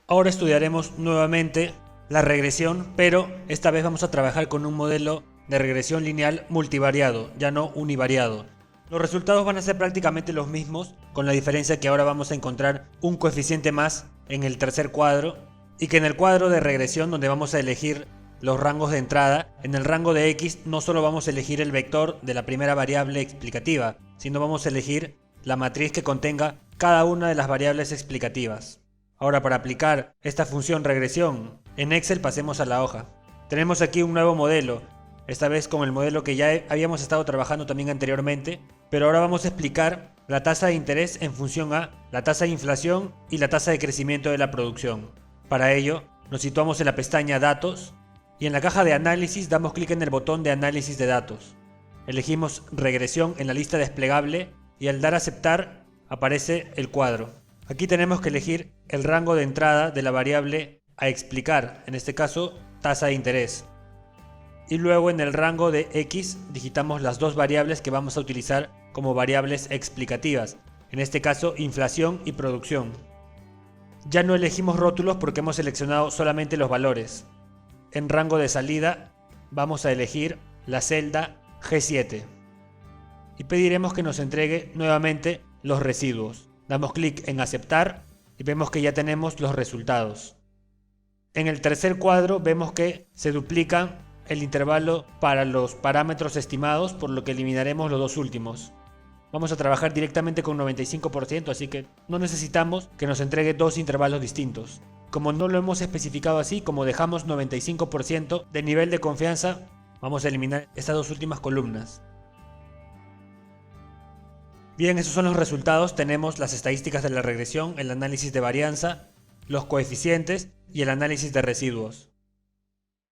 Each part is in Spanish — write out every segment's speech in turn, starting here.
Ahora estudiaremos nuevamente la regresión, pero esta vez vamos a trabajar con un modelo de regresión lineal multivariado, ya no univariado. Los resultados van a ser prácticamente los mismos, con la diferencia que ahora vamos a encontrar un coeficiente más en el tercer cuadro, y que en el cuadro de regresión, donde vamos a elegir los rangos de entrada, en el rango de X no solo vamos a elegir el vector de la primera variable explicativa, sino vamos a elegir la matriz que contenga cada una de las variables explicativas. Ahora, para aplicar esta función regresión en Excel, pasemos a la hoja. Tenemos aquí un nuevo modelo, esta vez con el modelo que ya habíamos estado trabajando también anteriormente, pero ahora vamos a explicar la tasa de interés en función a la tasa de inflación y la tasa de crecimiento de la producción. Para ello, nos situamos en la pestaña Datos y en la caja de análisis damos clic en el botón de análisis de datos. Elegimos regresión en la lista desplegable y al dar a aceptar aparece el cuadro. Aquí tenemos que elegir el rango de entrada de la variable a explicar, en este caso tasa de interés. Y luego en el rango de X digitamos las dos variables que vamos a utilizar como variables explicativas, en este caso inflación y producción. Ya no elegimos rótulos porque hemos seleccionado solamente los valores. En rango de salida vamos a elegir la celda G7 y pediremos que nos entregue nuevamente los residuos. Damos clic en aceptar y vemos que ya tenemos los resultados. En el tercer cuadro vemos que se duplica el intervalo para los parámetros estimados, por lo que eliminaremos los dos últimos. Vamos a trabajar directamente con 95%, así que no necesitamos que nos entregue dos intervalos distintos. Como no lo hemos especificado así, como dejamos 95% de nivel de confianza, vamos a eliminar estas dos últimas columnas. Bien, esos son los resultados. Tenemos las estadísticas de la regresión, el análisis de varianza, los coeficientes y el análisis de residuos.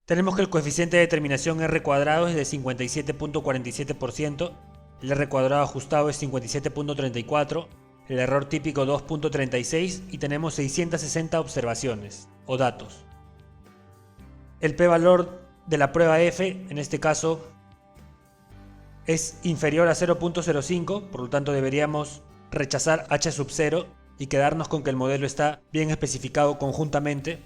Tenemos que el coeficiente de determinación R cuadrado es de 57.47%, el R cuadrado ajustado es 57.34%, el error típico 2.36 y tenemos 660 observaciones o datos. El p-valor de la prueba F, en este caso, es inferior a 0.05, por lo tanto deberíamos rechazar h sub 0 y quedarnos con que el modelo está bien especificado conjuntamente.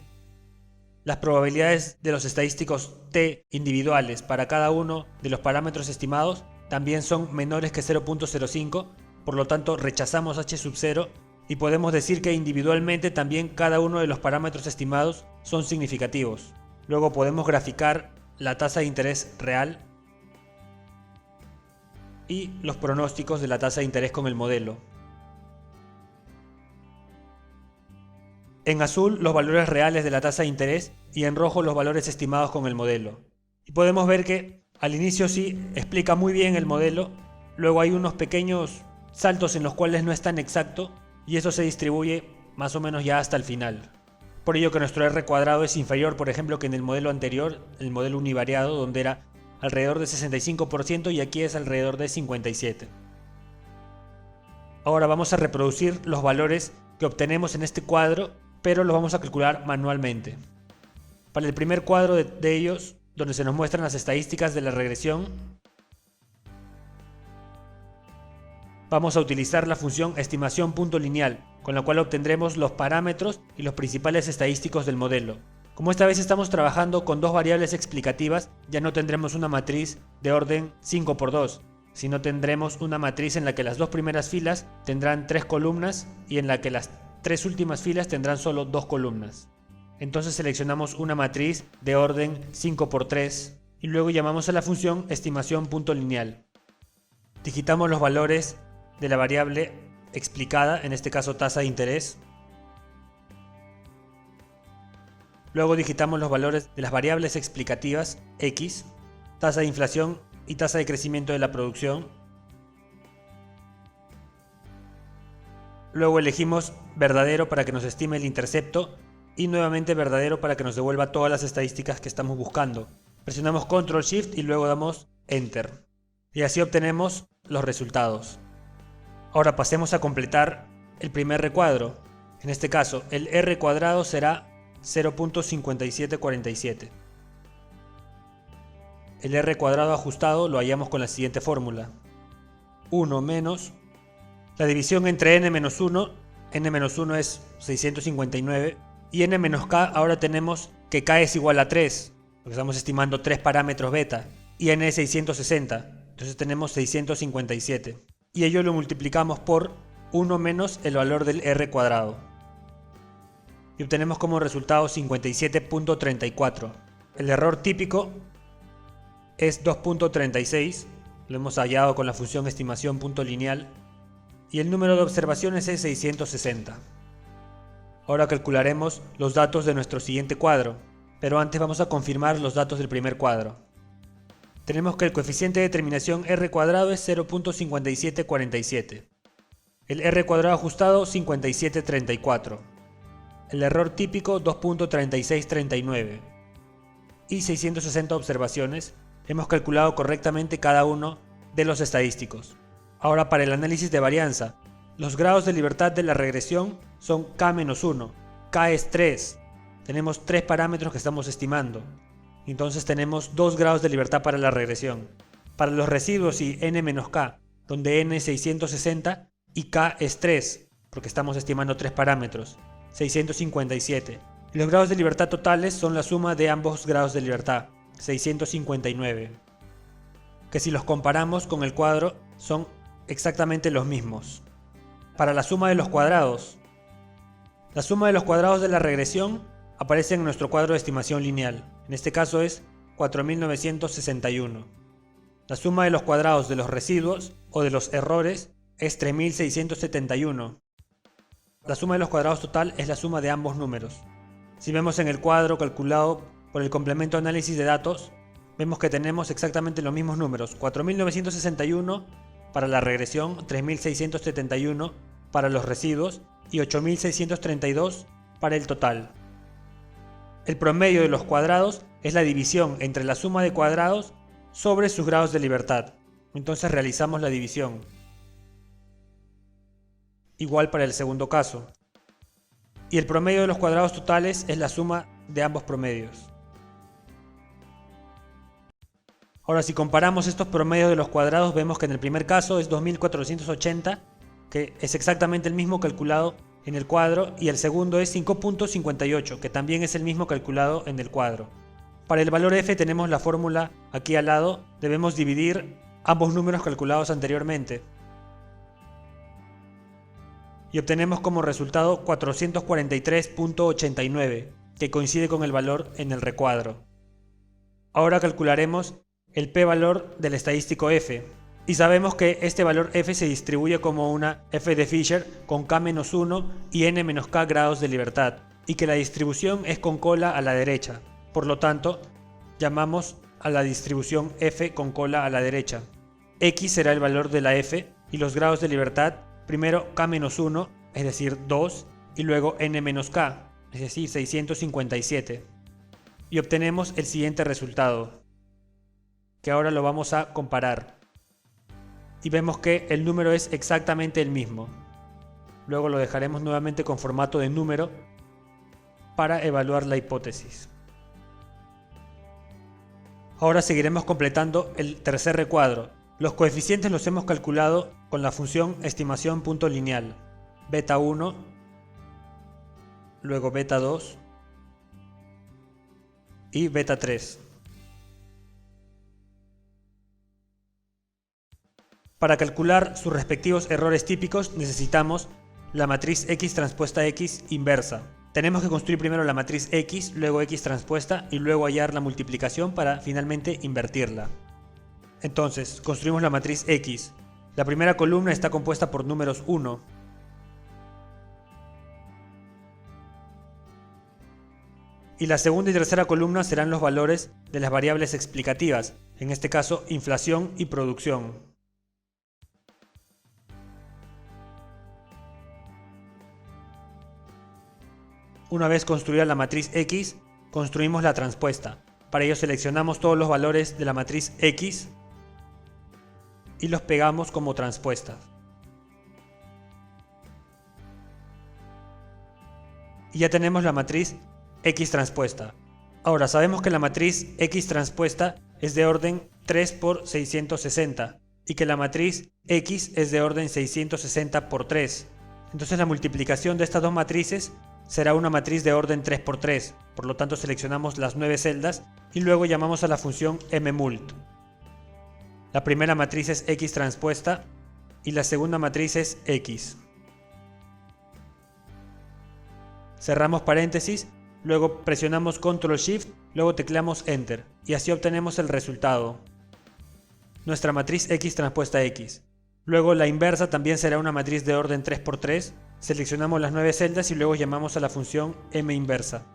Las probabilidades de los estadísticos t individuales para cada uno de los parámetros estimados también son menores que 0.05, por lo tanto rechazamos h sub 0 y podemos decir que individualmente también cada uno de los parámetros estimados son significativos. Luego podemos graficar la tasa de interés real y los pronósticos de la tasa de interés con el modelo. En azul los valores reales de la tasa de interés y en rojo los valores estimados con el modelo. Y podemos ver que al inicio sí explica muy bien el modelo, luego hay unos pequeños saltos en los cuales no es tan exacto y eso se distribuye más o menos ya hasta el final. Por ello que nuestro R cuadrado es inferior, por ejemplo, que en el modelo anterior, el modelo univariado, donde era alrededor de 65% y aquí es alrededor de 57%. Ahora vamos a reproducir los valores que obtenemos en este cuadro, pero los vamos a calcular manualmente. Para el primer cuadro de ellos, donde se nos muestran las estadísticas de la regresión, vamos a utilizar la función estimación punto lineal, con la cual obtendremos los parámetros y los principales estadísticos del modelo. Como esta vez estamos trabajando con dos variables explicativas, ya no tendremos una matriz de orden 5×2, sino tendremos una matriz en la que las dos primeras filas tendrán 3 columnas y en la que las 3 últimas filas tendrán solo 2 columnas. Entonces seleccionamos una matriz de orden 5×3 y luego llamamos a la función estimación punto lineal. Digitamos los valores de la variable explicada, en este caso tasa de interés. Luego digitamos los valores de las variables explicativas X, tasa de inflación y tasa de crecimiento de la producción. Luego elegimos verdadero para que nos estime el intercepto y nuevamente verdadero para que nos devuelva todas las estadísticas que estamos buscando. Presionamos Ctrl Shift y luego damos Enter. Y así obtenemos los resultados. Ahora pasemos a completar el primer recuadro. En este caso, el R cuadrado será 0.5747. El R cuadrado ajustado lo hallamos con la siguiente fórmula. 1 menos la división entre n-1, n-1 es 659, Y n menos k ahora tenemos que k es igual a 3, porque estamos estimando 3 parámetros beta, y n es 660, entonces tenemos 657. Y ello lo multiplicamos por 1 menos el valor del r cuadrado. Y obtenemos como resultado 57.34. El error típico es 2.36, lo hemos hallado con la función estimación punto lineal, y el número de observaciones es 660. Ahora calcularemos los datos de nuestro siguiente cuadro, pero antes vamos a confirmar los datos del primer cuadro. Tenemos que el coeficiente de terminación r cuadrado es 0.5747, el r cuadrado ajustado 5734, el error típico 2.3639 y 660 observaciones. Hemos calculado correctamente cada uno de los estadísticos. Ahora para el análisis de varianza, los grados de libertad de la regresión son k-1, k es 3, tenemos 3 parámetros que estamos estimando, entonces tenemos 2 grados de libertad para la regresión. Para los residuos y n-k, donde n es 660 y k es 3, porque estamos estimando 3 parámetros, 657. Y los grados de libertad totales son la suma de ambos grados de libertad, 659, que si los comparamos con el cuadro son exactamente los mismos. Para la suma de los cuadrados, la suma de los cuadrados de la regresión aparece en nuestro cuadro de estimación lineal, en este caso es 4961. La suma de los cuadrados de los residuos o de los errores es 3671. La suma de los cuadrados total es la suma de ambos números. Si vemos en el cuadro calculado por el complemento análisis de datos, vemos que tenemos exactamente los mismos números, 4961 para la regresión, 3671 para los residuos y 8632 para el total. El promedio de los cuadrados es la división entre la suma de cuadrados sobre sus grados de libertad. Entonces realizamos la división. Igual para el segundo caso. Y el promedio de los cuadrados totales es la suma de ambos promedios. Ahora si comparamos estos promedios de los cuadrados vemos que en el primer caso es 2480, que es exactamente el mismo calculado en el cuadro, y el segundo es 5.58, que también es el mismo calculado en el cuadro. Para el valor f tenemos la fórmula aquí al lado, debemos dividir ambos números calculados anteriormente. Y obtenemos como resultado 443.89, que coincide con el valor en el recuadro. Ahora calcularemos el p-valor del estadístico f, y sabemos que este valor f se distribuye como una f de Fisher con k-1 y n-k grados de libertad, y que la distribución es con cola a la derecha. Por lo tanto, llamamos a la distribución f con cola a la derecha. X será el valor de la f y los grados de libertad, primero k-1, es decir 2, y luego n-k, es decir 657. Y obtenemos el siguiente resultado, que ahora lo vamos a comparar. Y vemos que el número es exactamente el mismo. Luego lo dejaremos nuevamente con formato de número para evaluar la hipótesis. Ahora seguiremos completando el tercer recuadro. Los coeficientes los hemos calculado con la función estimación punto lineal. Beta 1, luego beta 2 y beta 3. Para calcular sus respectivos errores típicos necesitamos la matriz X transpuesta X inversa. Tenemos que construir primero la matriz X, luego X transpuesta y luego hallar la multiplicación para finalmente invertirla. Entonces, construimos la matriz X. La primera columna está compuesta por números 1. Y la segunda y tercera columna serán los valores de las variables explicativas, en este caso inflación y producción. Una vez construida la matriz X, construimos la transpuesta. Para ello seleccionamos todos los valores de la matriz X y los pegamos como transpuestas. Y ya tenemos la matriz X transpuesta. Ahora sabemos que la matriz X transpuesta es de orden 3 por 660 y que la matriz X es de orden 660 por 3. Entonces la multiplicación de estas dos matrices será una matriz de orden 3×3, por lo tanto seleccionamos las 9 celdas y luego llamamos a la función mmult. La primera matriz es X transpuesta y la segunda matriz es X. Cerramos paréntesis, luego presionamos Ctrl Shift, luego tecleamos Enter y así obtenemos el resultado. Nuestra matriz X transpuesta X. Luego la inversa también será una matriz de orden 3×3, seleccionamos las 9 celdas y luego llamamos a la función minversa.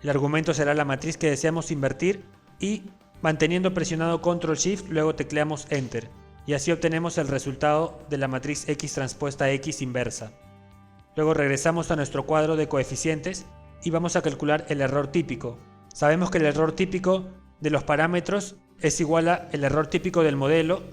El argumento será la matriz que deseamos invertir y manteniendo presionado Ctrl Shift luego tecleamos Enter y así obtenemos el resultado de la matriz X transpuesta X inversa. Luego regresamos a nuestro cuadro de coeficientes y vamos a calcular el error típico. Sabemos que el error típico de los parámetros es igual a el error típico del modelo,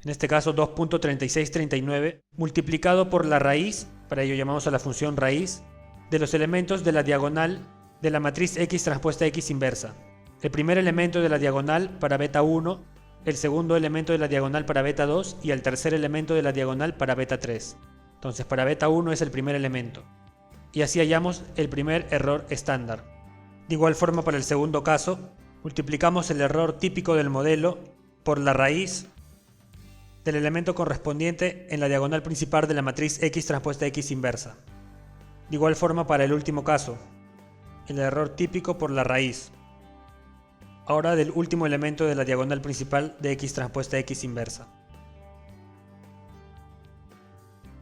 en este caso 2.3639, multiplicado por la raíz, para ello llamamos a la función raíz, de los elementos de la diagonal de la matriz X transpuesta X inversa. El primer elemento de la diagonal para beta 1, el segundo elemento de la diagonal para beta 2 y el tercer elemento de la diagonal para beta 3. Entonces para beta 1 es el primer elemento. Y así hallamos el primer error estándar. De igual forma para el segundo caso, multiplicamos el error típico del modelo por la raíz del elemento correspondiente en la diagonal principal de la matriz X transpuesta X inversa. De igual forma para el último caso, el error típico por la raíz, ahora del último elemento de la diagonal principal de X transpuesta X inversa.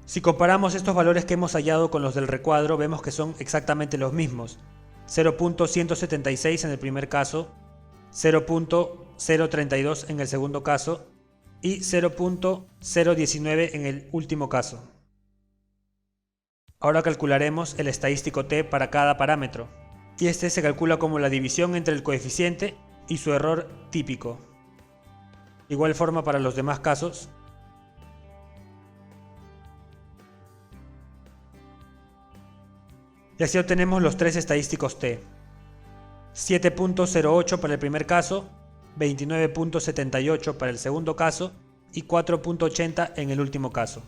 Si comparamos estos valores que hemos hallado con los del recuadro, vemos que son exactamente los mismos. 0.176 en el primer caso, 0.032 en el segundo caso y 0.019 en el último caso. Ahora calcularemos el estadístico t para cada parámetro, y este se calcula como la división entre el coeficiente y su error típico. De igual forma para los demás casos. Y así obtenemos los tres estadísticos t. 7.08 para el primer caso, 29.78 para el segundo caso y 4.80 en el último caso.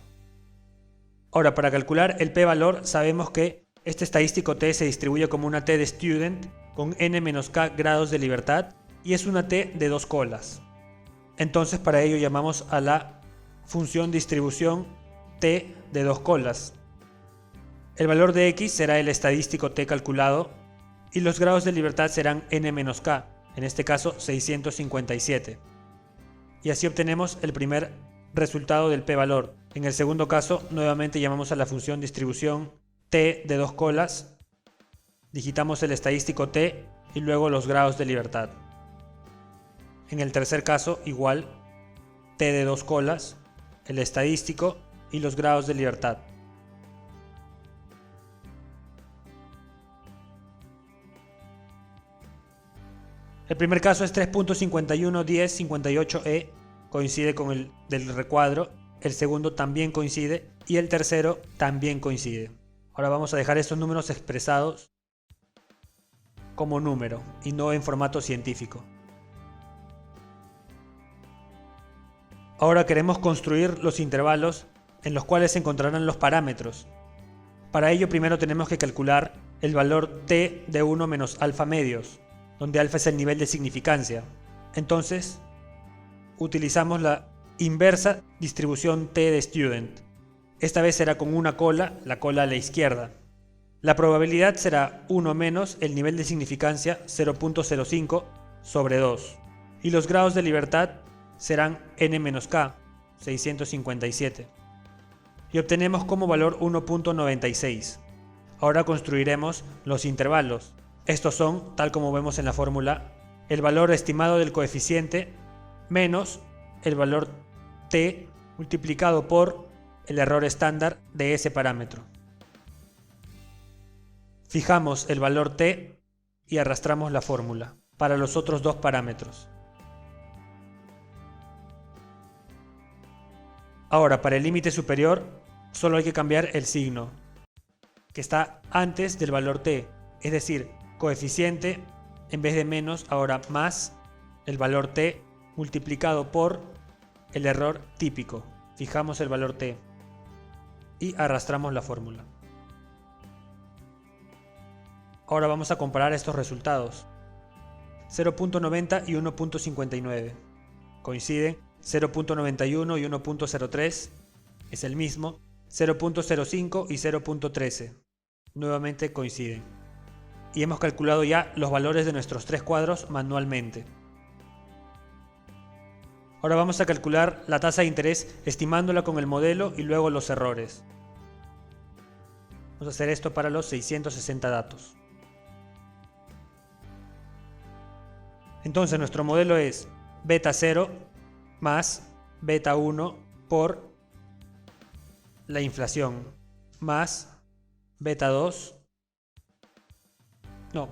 Ahora, para calcular el p-valor sabemos que este estadístico t se distribuye como una t de student con n-k grados de libertad y es una t de 2 colas. Entonces para ello llamamos a la función distribución t de 2 colas. El valor de x será el estadístico t calculado y los grados de libertad serán n-k, en este caso 657. Y así obtenemos el primer resultado del p-valor. En el segundo caso, nuevamente llamamos a la función distribución t de 2 colas, digitamos el estadístico t y luego los grados de libertad. En el tercer caso, igual, t de 2 colas, el estadístico y los grados de libertad. El primer caso es 3.511058e, coincide con el del recuadro, el segundo también coincide y el tercero también coincide. Ahora vamos a dejar estos números expresados como número y no en formato científico. Ahora queremos construir los intervalos en los cuales se encontrarán los parámetros. Para ello primero tenemos que calcular el valor t de 1 menos alfa medios, donde alfa es el nivel de significancia. Entonces, utilizamos la inversa distribución t de student. Esta vez será con una cola, la cola a la izquierda. La probabilidad será 1 menos el nivel de significancia 0.05 sobre 2. Y los grados de libertad serán n-k, 657. Y obtenemos como valor 1.96. Ahora construiremos los intervalos. Estos son, tal como vemos en la fórmula, el valor estimado del coeficiente menos el valor t multiplicado por el error estándar de ese parámetro. Fijamos el valor t y arrastramos la fórmula para los otros dos parámetros. Ahora, para el límite superior, solo hay que cambiar el signo, que está antes del valor t, es decir, coeficiente en vez de menos, ahora más el valor t multiplicado por el error típico. Fijamos el valor t y arrastramos la fórmula. Ahora vamos a comparar estos resultados. 0.90 y 1.59. Coinciden. 0.91 y 1.03 es el mismo. 0.05 y 0.13 nuevamente coinciden. Y hemos calculado ya los valores de nuestros tres cuadros manualmente. Ahora vamos a calcular la tasa de interés estimándola con el modelo y luego los errores. Vamos a hacer esto para los 660 datos. Entonces nuestro modelo es beta 0 más beta 1 por la inflación más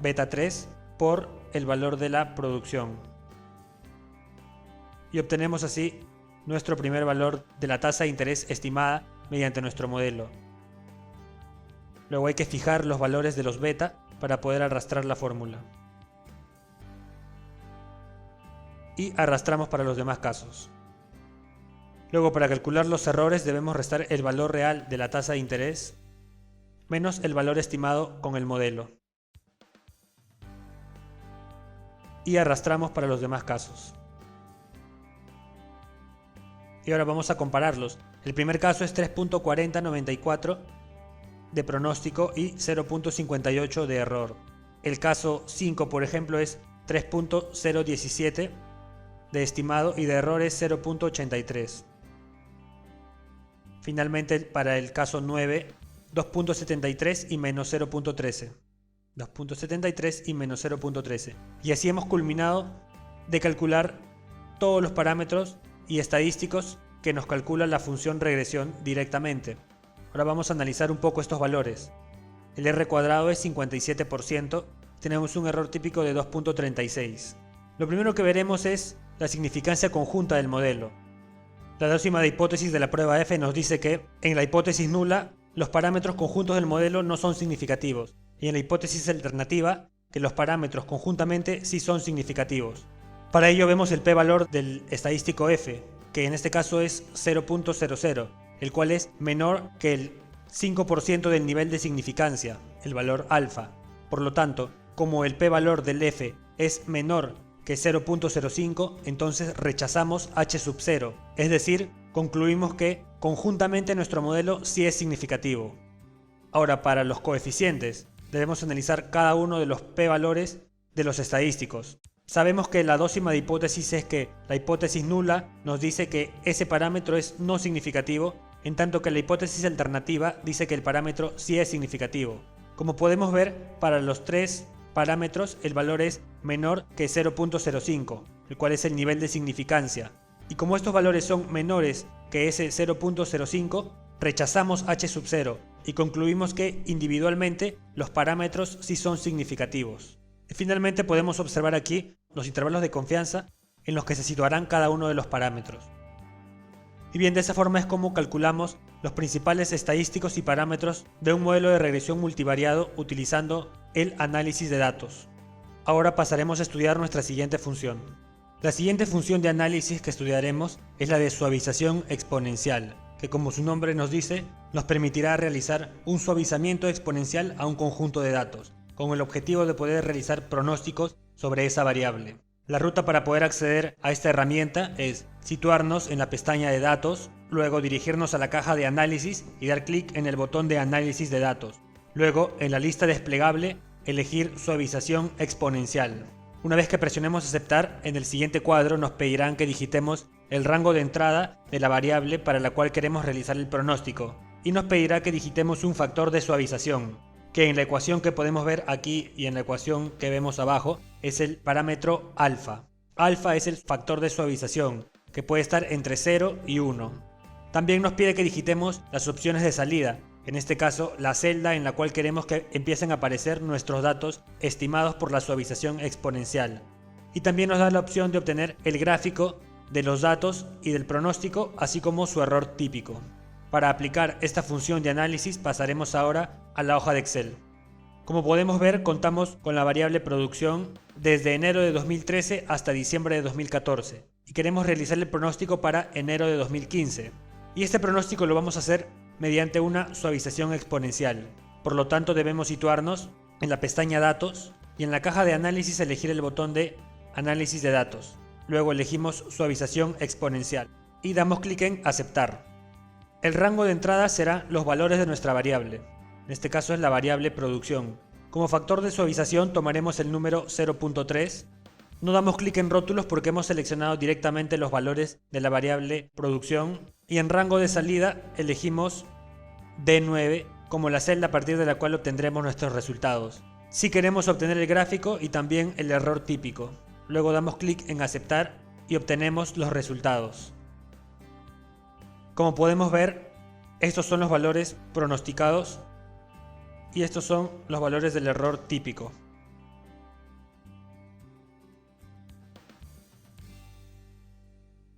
beta 3 por el valor de la producción. Y obtenemos así nuestro primer valor de la tasa de interés estimada mediante nuestro modelo. Luego hay que fijar los valores de los beta para poder arrastrar la fórmula. Y arrastramos para los demás casos. Luego, para calcular los errores debemos restar el valor real de la tasa de interés menos el valor estimado con el modelo. Y arrastramos para los demás casos. Y ahora vamos a compararlos. El primer caso es 3.4094 de pronóstico y 0.58 de error. El caso 5, por ejemplo, es 3.017 de estimado y de error es 0.83. Finalmente, para el caso 9, 2.73 y menos 0.13. 2.73 y menos 0.13. Y así hemos culminado de calcular todos los parámetros y estadísticos que nos calcula la función regresión directamente. Ahora vamos a analizar un poco estos valores. El R cuadrado es 57%, tenemos un error típico de 2.36. Lo primero que veremos es la significancia conjunta del modelo. La décima de hipótesis de la prueba F nos dice que en la hipótesis nula los parámetros conjuntos del modelo no son significativos y en la hipótesis alternativa que los parámetros conjuntamente sí son significativos. Para ello vemos el p-valor del estadístico F, que en este caso es 0.00, el cual es menor que el 5% del nivel de significancia, el valor alfa. Por lo tanto, como el p-valor del F es menor que 0.05, entonces rechazamos H0, es decir, concluimos que conjuntamente nuestro modelo sí es significativo. Ahora, para los coeficientes, debemos analizar cada uno de los p-valores de los estadísticos. Sabemos que la décima de hipótesis es que la hipótesis nula nos dice que ese parámetro es no significativo, en tanto que la hipótesis alternativa dice que el parámetro sí es significativo. Como podemos ver, para los tres parámetros el valor es menor que 0.05, el cual es el nivel de significancia. Y como estos valores son menores que ese 0.05, rechazamos H0 y concluimos que individualmente los parámetros sí son significativos. Y finalmente podemos observar aquí los intervalos de confianza en los que se situarán cada uno de los parámetros. Y bien, de esa forma es como calculamos los principales estadísticos y parámetros de un modelo de regresión multivariado utilizando el análisis de datos. Ahora pasaremos a estudiar nuestra siguiente función. La siguiente función de análisis que estudiaremos es la de suavización exponencial, que como su nombre nos dice, nos permitirá realizar un suavizamiento exponencial a un conjunto de datos, con el objetivo de poder realizar pronósticos sobre esa variable. La ruta para poder acceder a esta herramienta es situarnos en la pestaña de datos, luego dirigirnos a la caja de análisis y dar clic en el botón de análisis de datos. Luego, en la lista desplegable, elegir suavización exponencial. Una vez que presionemos aceptar, en el siguiente cuadro nos pedirán que digitemos el rango de entrada de la variable para la cual queremos realizar el pronóstico y nos pedirá que digitemos un factor de suavización, que en la ecuación que podemos ver aquí y en la ecuación que vemos abajo es el parámetro alfa. Alfa es el factor de suavización, que puede estar entre 0 y 1. También nos pide que digitemos las opciones de salida, en este caso la celda en la cual queremos que empiecen a aparecer nuestros datos estimados por la suavización exponencial. Y también nos da la opción de obtener el gráfico de los datos y del pronóstico, así como su error típico. Para aplicar esta función de análisis pasaremos ahora a la hoja de Excel. Como podemos ver, contamos con la variable producción desde enero de 2013 hasta diciembre de 2014 y queremos realizar el pronóstico para enero de 2015. Y este pronóstico lo vamos a hacer mediante una suavización exponencial. Por lo tanto, debemos situarnos en la pestaña Datos y en la caja de análisis elegir el botón de Análisis de datos. Luego elegimos Suavización exponencial y damos clic en Aceptar. El rango de entrada será los valores de nuestra variable. En este caso es la variable producción. Como factor de suavización tomaremos el número 0.3. No damos clic en rótulos porque hemos seleccionado directamente los valores de la variable producción. Y en rango de salida elegimos D9 como la celda a partir de la cual obtendremos nuestros resultados. Si queremos obtener el gráfico y también el error típico. Luego damos clic en aceptar y obtenemos los resultados. Como podemos ver, estos son los valores pronosticados y estos son los valores del error típico.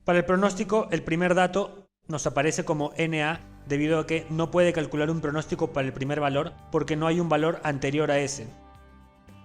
Para el pronóstico, el primer dato nos aparece como NA debido a que no puede calcular un pronóstico para el primer valor porque no hay un valor anterior a ese.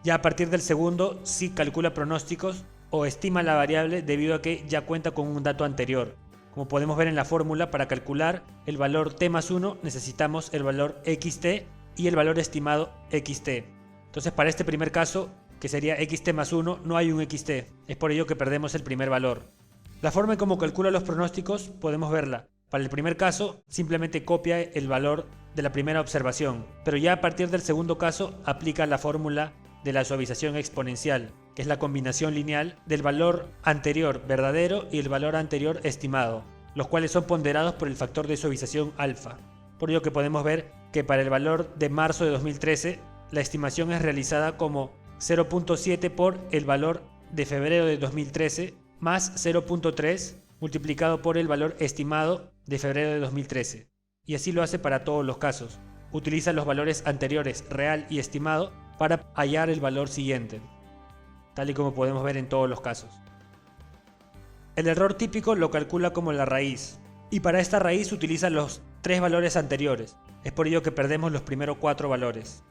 Ya a partir del segundo sí calcula pronósticos o estima la variable debido a que ya cuenta con un dato anterior. Como podemos ver en la fórmula, para calcular el valor t más 1 necesitamos el valor xt y el valor estimado xt. Entonces para este primer caso, que sería xt más 1, no hay un xt. Es por ello que perdemos el primer valor. La forma en cómo calcula los pronósticos podemos verla. Para el primer caso simplemente copia el valor de la primera observación, pero ya a partir del segundo caso aplica la fórmula de la suavización exponencial, que es la combinación lineal del valor anterior verdadero y el valor anterior estimado, los cuales son ponderados por el factor de suavización alfa. Por ello que podemos ver que para el valor de marzo de 2013 la estimación es realizada como 0.7 por el valor de febrero de 2013 más 0.3 multiplicado por el valor estimado de febrero de 2013. Y así lo hace para todos los casos. Utiliza los valores anteriores, real y estimado, para hallar el valor siguiente, tal y como podemos ver en todos los casos. El error típico lo calcula como la raíz, y para esta raíz utiliza los 3 valores anteriores. Es por ello que perdemos los primeros 4 valores.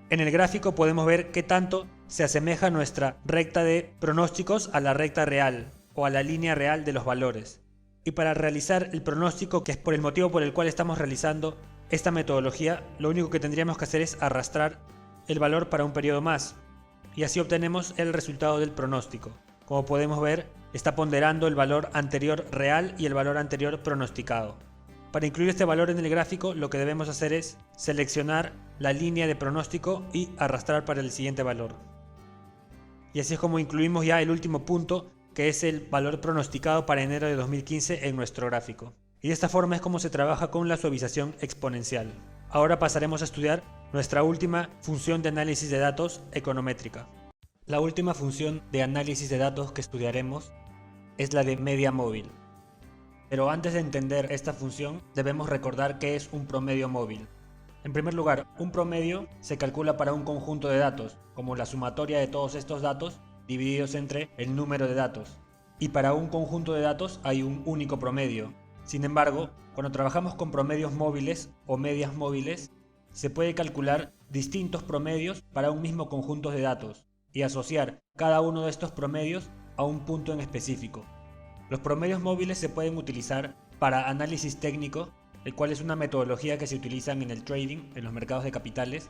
En el gráfico podemos ver qué tanto se asemeja nuestra recta de pronósticos a la recta real o a la línea real de los valores. Y para realizar el pronóstico, que es por el motivo por el cual estamos realizando esta metodología, lo único que tendríamos que hacer es arrastrar el valor para un periodo más y así obtenemos el resultado del pronóstico. Como podemos ver, está ponderando el valor anterior real y el valor anterior pronosticado. Para incluir este valor en el gráfico, lo que debemos hacer es seleccionar la línea de pronóstico y arrastrar para el siguiente valor. Y así es como incluimos ya el último punto, que es el valor pronosticado para enero de 2015 en nuestro gráfico. Y de esta forma es como se trabaja con la suavización exponencial. Ahora pasaremos a estudiar nuestra última función de análisis de datos econométrica. La última función de análisis de datos que estudiaremos es la de media móvil. Pero antes de entender esta función, debemos recordar qué es un promedio móvil. En primer lugar, un promedio se calcula para un conjunto de datos, como la sumatoria de todos estos datos divididos entre el número de datos. Y para un conjunto de datos hay un único promedio. Sin embargo, cuando trabajamos con promedios móviles o medias móviles, se puede calcular distintos promedios para un mismo conjunto de datos y asociar cada uno de estos promedios a un punto en específico. Los promedios móviles se pueden utilizar para análisis técnico, el cual es una metodología que se utiliza en el trading, en los mercados de capitales,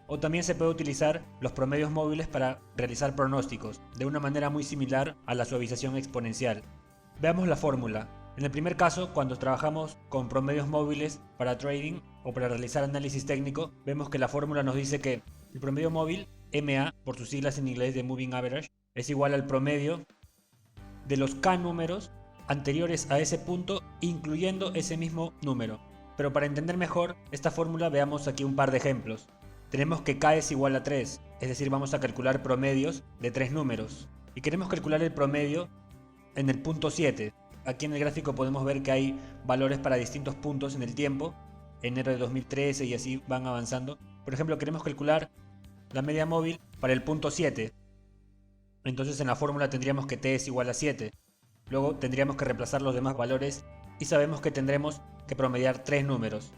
o también se puede utilizar los promedios móviles para realizar pronósticos, de una manera muy similar a la suavización exponencial. Veamos la fórmula. En el primer caso, cuando trabajamos con promedios móviles para trading o para realizar análisis técnico, vemos que la fórmula nos dice que el promedio móvil, MA, por sus siglas en inglés de Moving Average, es igual al promedio de los K números anteriores a ese punto, incluyendo ese mismo número. Pero para entender mejor esta fórmula, veamos aquí un par de ejemplos. Tenemos que K es igual a 3, es decir, vamos a calcular promedios de 3 números. Y queremos calcular el promedio en el punto 7. Aquí en el gráfico podemos ver que hay valores para distintos puntos en el tiempo, enero de 2013 y así van avanzando. Por ejemplo, queremos calcular la media móvil para el punto 7. Entonces en la fórmula tendríamos que t es igual a 7. Luego tendríamos que reemplazar los demás valores y sabemos que tendremos que promediar 3 números.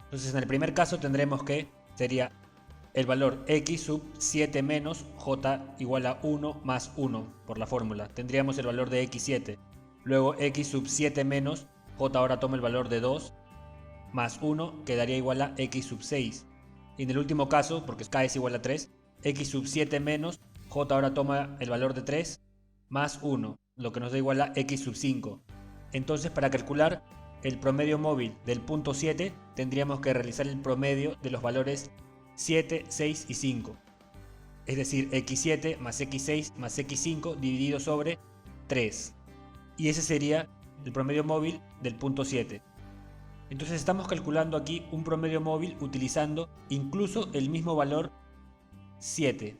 Entonces en el primer caso tendremos que sería el valor x sub 7 menos j igual a 1 más 1 por la fórmula. Tendríamos el valor de x7. Luego x sub 7 menos j ahora toma el valor de 2 más 1 quedaría igual a x sub 6. Y en el último caso, porque k es igual a 3, x sub 7 menos j ahora toma el valor de 3 más 1, lo que nos da igual a x sub 5. Entonces, para calcular el promedio móvil del punto 7, tendríamos que realizar el promedio de los valores 7, 6 y 5. Es decir, x7 más x6 más x5 dividido sobre 3. Y ese sería el promedio móvil del punto 7. Entonces estamos calculando aquí un promedio móvil utilizando incluso el mismo valor 7.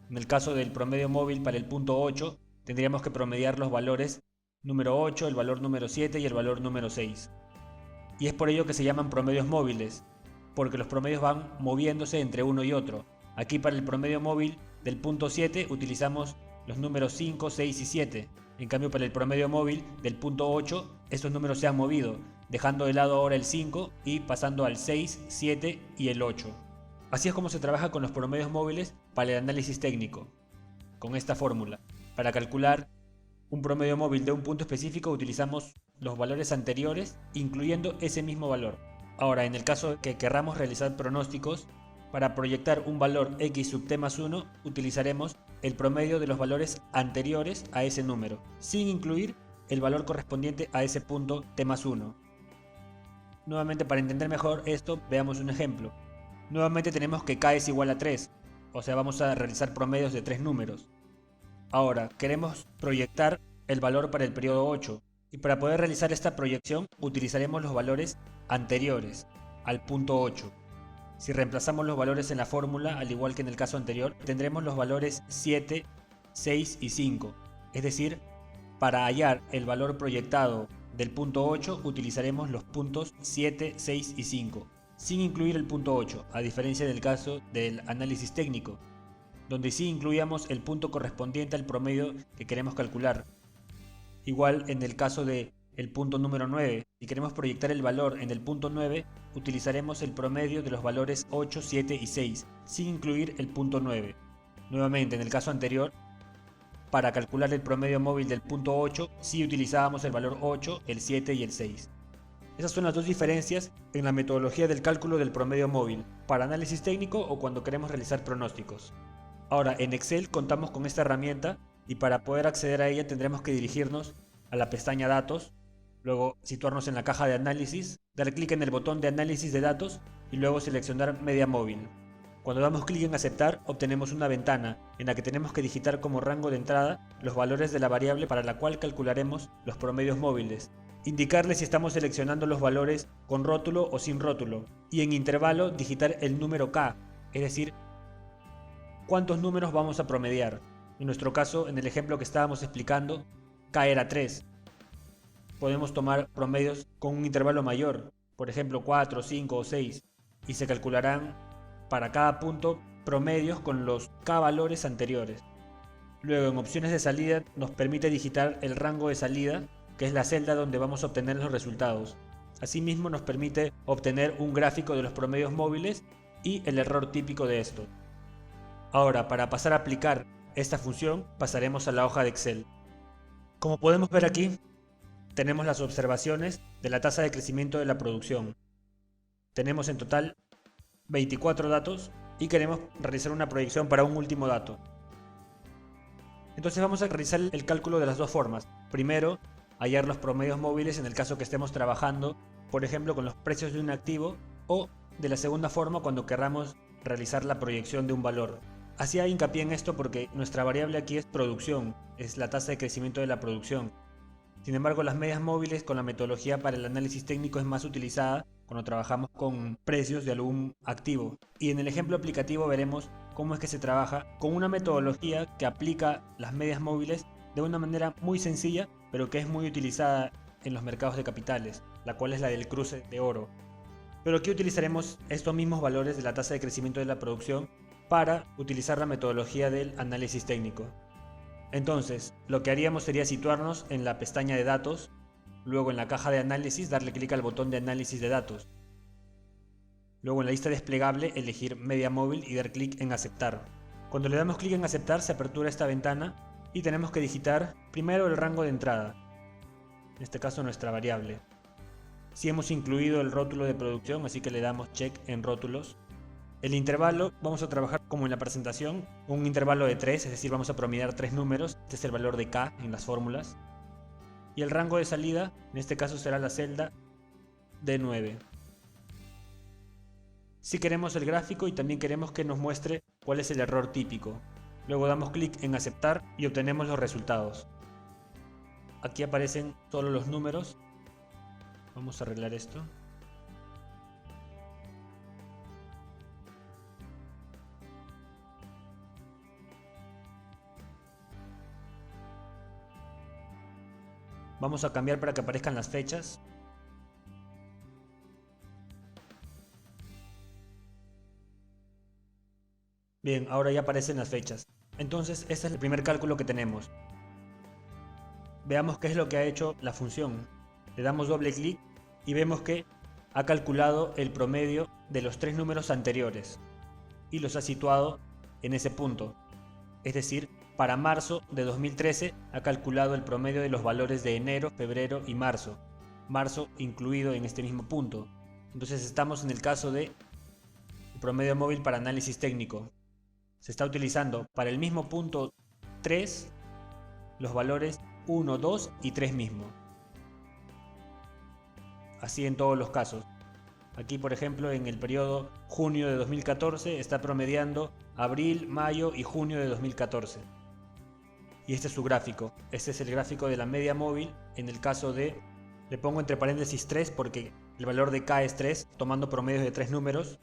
En el caso del promedio móvil para el punto 8, tendríamos que promediar los valores número 8, el valor número 7 y el valor número 6. Y es por ello que se llaman promedios móviles, porque los promedios van moviéndose entre uno y otro. Aquí para el promedio móvil del punto 7 utilizamos los números 5, 6 y 7. En cambio, para el promedio móvil del punto 8, estos números se han movido, dejando de lado ahora el 5 y pasando al 6, 7 y el 8. Así es como se trabaja con los promedios móviles para el análisis técnico, con esta fórmula. Para calcular un promedio móvil de un punto específico utilizamos los valores anteriores, incluyendo ese mismo valor. Ahora, en el caso que querramos realizar pronósticos, para proyectar un valor x sub t más 1, utilizaremos el promedio de los valores anteriores a ese número, sin incluir el valor correspondiente a ese punto t más 1. Nuevamente, para entender mejor esto, veamos un ejemplo. Nuevamente tenemos que k es igual a 3, o sea, vamos a realizar promedios de 3 números. Ahora, queremos proyectar el valor para el periodo 8, y para poder realizar esta proyección utilizaremos los valores anteriores al punto 8. Si reemplazamos los valores en la fórmula, al igual que en el caso anterior, tendremos los valores 7, 6 y 5. Es decir, para hallar el valor proyectado del punto 8 utilizaremos los puntos 7, 6 y 5, sin incluir el punto 8, a diferencia del caso del análisis técnico, donde sí incluíamos el punto correspondiente al promedio que queremos calcular. Igual en el caso de el punto número 9, si queremos proyectar el valor en el punto 9, utilizaremos el promedio de los valores 8, 7 y 6, sin incluir el punto 9. Nuevamente, en el caso anterior, para calcular el promedio móvil del punto 8, sí utilizábamos el valor 8, el 7 y el 6. Esas son las dos diferencias en la metodología del cálculo del promedio móvil, para análisis técnico o cuando queremos realizar pronósticos. Ahora, en Excel contamos con esta herramienta y para poder acceder a ella tendremos que dirigirnos a la pestaña Datos, luego situarnos en la caja de análisis, dar clic en el botón de análisis de datos y luego seleccionar media móvil. Cuando damos clic en aceptar, obtenemos una ventana en la que tenemos que digitar como rango de entrada los valores de la variable para la cual calcularemos los promedios móviles, indicarle si estamos seleccionando los valores con rótulo o sin rótulo, y en intervalo digitar el número k, es decir, cuántos números vamos a promediar. En nuestro caso, en el ejemplo que estábamos explicando, k era 3. Podemos tomar promedios con un intervalo mayor, por ejemplo 4, 5 o 6, y se calcularán para cada punto promedios con los k valores anteriores. Luego, en opciones de salida nos permite digitar el rango de salida, que es la celda donde vamos a obtener los resultados. Asimismo, nos permite obtener un gráfico de los promedios móviles y el error típico de esto. Ahora, para pasar a aplicar esta función, pasaremos a la hoja de Excel. Como podemos ver aquí, tenemos las observaciones de la tasa de crecimiento de la producción. Tenemos en total 24 datos y queremos realizar una proyección para un último dato. Entonces vamos a realizar el cálculo de las dos formas. Primero, hallar los promedios móviles en el caso que estemos trabajando, por ejemplo, con los precios de un activo, o de la segunda forma cuando querramos realizar la proyección de un valor. Hacía hincapié en esto porque nuestra variable aquí es producción, es la tasa de crecimiento de la producción. Sin embargo, las medias móviles con la metodología para el análisis técnico es más utilizada cuando trabajamos con precios de algún activo. Y en el ejemplo aplicativo veremos cómo es que se trabaja con una metodología que aplica las medias móviles de una manera muy sencilla, pero que es muy utilizada en los mercados de capitales, la cual es la del cruce de oro. Pero aquí utilizaremos estos mismos valores de la tasa de crecimiento de la producción para utilizar la metodología del análisis técnico. Entonces, lo que haríamos sería situarnos en la pestaña de datos, luego en la caja de análisis darle clic al botón de análisis de datos. Luego en la lista desplegable elegir media móvil y dar clic en aceptar. Cuando le damos clic en aceptar se apertura esta ventana y tenemos que digitar primero el rango de entrada, en este caso nuestra variable. Si hemos incluido el rótulo de producción, así que le damos check en rótulos. El intervalo vamos a trabajar como en la presentación, un intervalo de 3, es decir, vamos a promediar 3 números, este es el valor de K en las fórmulas. Y el rango de salida, en este caso será la celda D9. Si queremos el gráfico y también queremos que nos muestre cuál es el error típico. Luego damos clic en aceptar y obtenemos los resultados. Aquí aparecen solo los números. Vamos a arreglar esto. Vamos a cambiar para que aparezcan las fechas. Bien, ahora ya aparecen las fechas. Entonces, este es el primer cálculo que tenemos. Veamos qué es lo que ha hecho la función. Le damos doble clic y vemos que ha calculado el promedio de los 3 números anteriores y los ha situado en ese punto. Es decir, para marzo de 2013 ha calculado el promedio de los valores de enero, febrero y marzo. Marzo incluido en este mismo punto. Entonces estamos en el caso de promedio móvil para análisis técnico. Se está utilizando para el mismo punto 3 los valores 1, 2 y 3 mismo. Así en todos los casos. Aquí, por ejemplo, en el periodo junio de 2014 está promediando abril, mayo y junio de 2014. Y este es su gráfico. Este es el gráfico de la media móvil en el caso de, le pongo entre paréntesis 3 porque el valor de K es 3, tomando promedios de 3 números.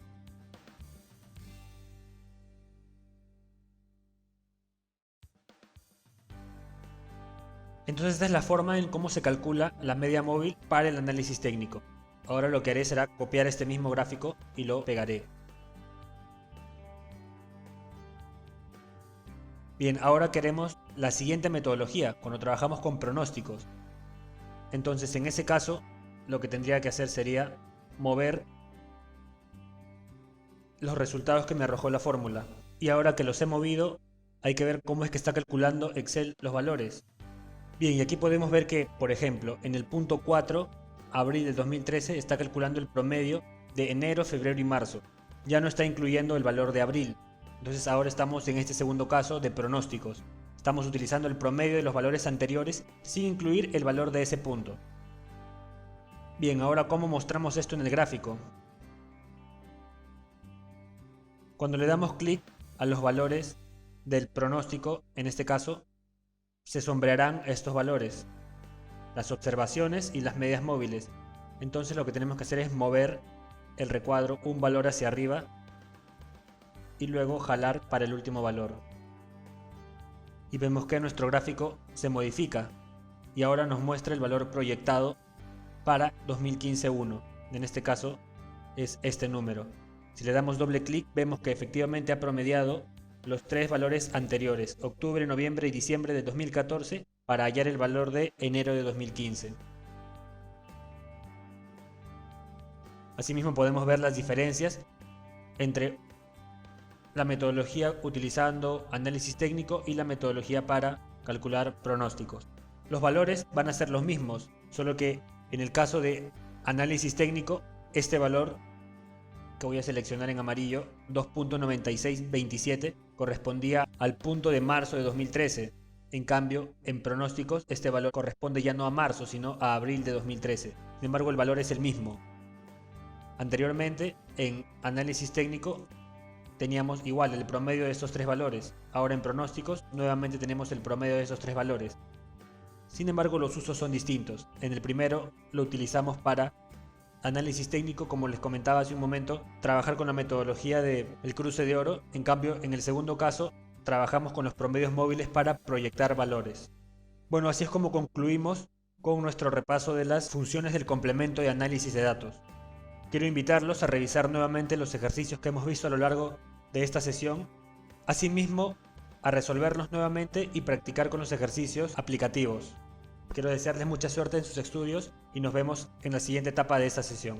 Entonces esta es la forma en cómo se calcula la media móvil para el análisis técnico. Ahora lo que haré será copiar este mismo gráfico y lo pegaré. Bien, ahora queremos la siguiente metodología, cuando trabajamos con pronósticos. Entonces en ese caso, lo que tendría que hacer sería mover los resultados que me arrojó la fórmula. Y ahora que los he movido, hay que ver cómo es que está calculando Excel los valores. Bien, y aquí podemos ver que, por ejemplo, en el punto 4, abril del 2013, está calculando el promedio de enero, febrero y marzo. Ya no está incluyendo el valor de abril. Entonces ahora estamos en este segundo caso de pronósticos. Estamos utilizando el promedio de los valores anteriores sin incluir el valor de ese punto. Bien, ahora ¿cómo mostramos esto en el gráfico? Cuando le damos clic a los valores del pronóstico, en este caso, se sombrearán estos valores, las observaciones y las medias móviles. Entonces lo que tenemos que hacer es mover el recuadro un valor hacia arriba y luego jalar para el último valor. Y vemos que nuestro gráfico se modifica y ahora nos muestra el valor proyectado para 2015-1. En este caso es este número. Si le damos doble clic vemos que efectivamente ha promediado los 3 valores anteriores, octubre, noviembre y diciembre de 2014, para hallar el valor de enero de 2015. Asimismo podemos ver las diferencias entre la metodología utilizando análisis técnico y la metodología para calcular pronósticos. Los valores van a ser los mismos, solo que en el caso de análisis técnico, este valor que voy a seleccionar en amarillo, 2.9627, correspondía al punto de marzo de 2013. En cambio, en pronósticos, este valor corresponde ya no a marzo, sino a abril de 2013. Sin embargo, el valor es el mismo. Anteriormente, en análisis técnico, teníamos igual el promedio de estos 3 valores. Ahora en pronósticos, nuevamente tenemos el promedio de esos 3 valores. Sin embargo, los usos son distintos. En el primero, lo utilizamos para análisis técnico, como les comentaba hace un momento, trabajar con la metodología del cruce de oro. En cambio, en el segundo caso, trabajamos con los promedios móviles para proyectar valores. Bueno, así es como concluimos con nuestro repaso de las funciones del complemento de análisis de datos. Quiero invitarlos a revisar nuevamente los ejercicios que hemos visto a lo largo de esta sesión, asimismo a resolverlos nuevamente y practicar con los ejercicios aplicativos. Quiero desearles mucha suerte en sus estudios y nos vemos en la siguiente etapa de esta sesión.